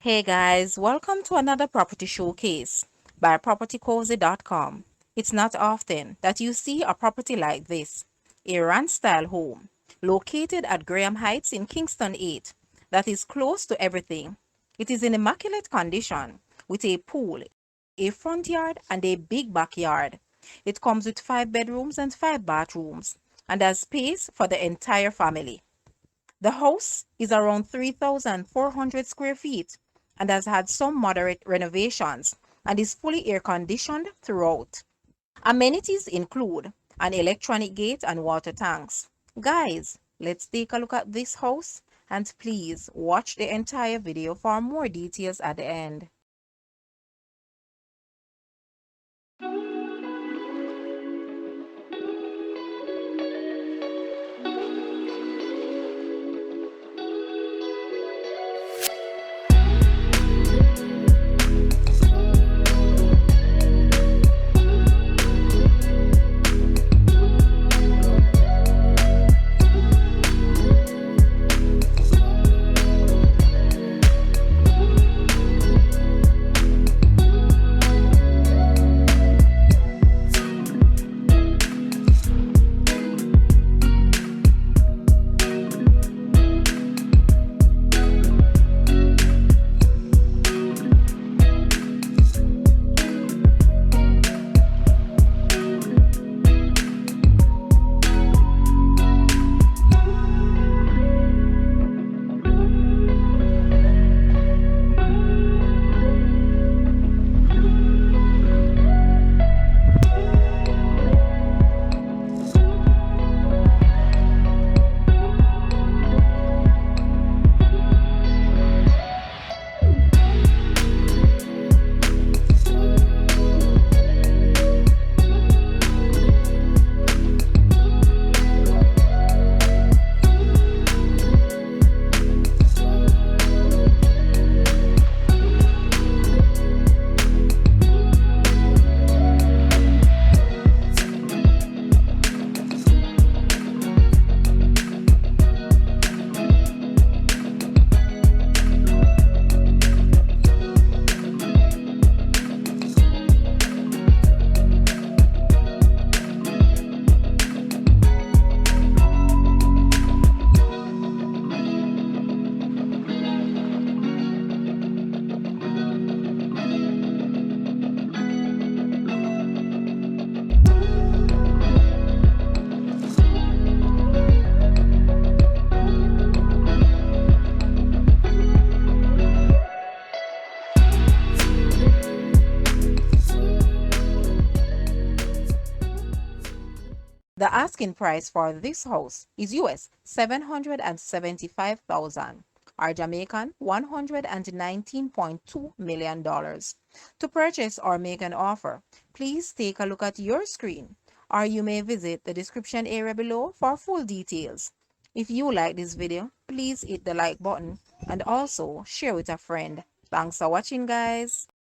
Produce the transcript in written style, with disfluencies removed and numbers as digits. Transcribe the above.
Hey guys, welcome to another property showcase by propertycozy.com. It's not often that you see a property like this, a ranch-style home located at Graham Heights in Kingston 8 that is close to everything. It is in immaculate condition with a pool, a front yard, and a big backyard. It comes with 5 bedrooms and 5 bathrooms and has space for the entire family. The house is around 3,400 square feet and has had some moderate renovations and is fully air conditioned throughout. Amenities include an electronic gate and water tanks. Guys, let's take a look at this house and please watch the entire video for more details at the end. The asking price for this house is US 775,000 or Jamaican $119.2 million. To purchase or make an offer, please take a look at your screen or you may visit the description area below for full details. If you like this video, please hit the like button and also share with a friend. Thanks for watching, guys.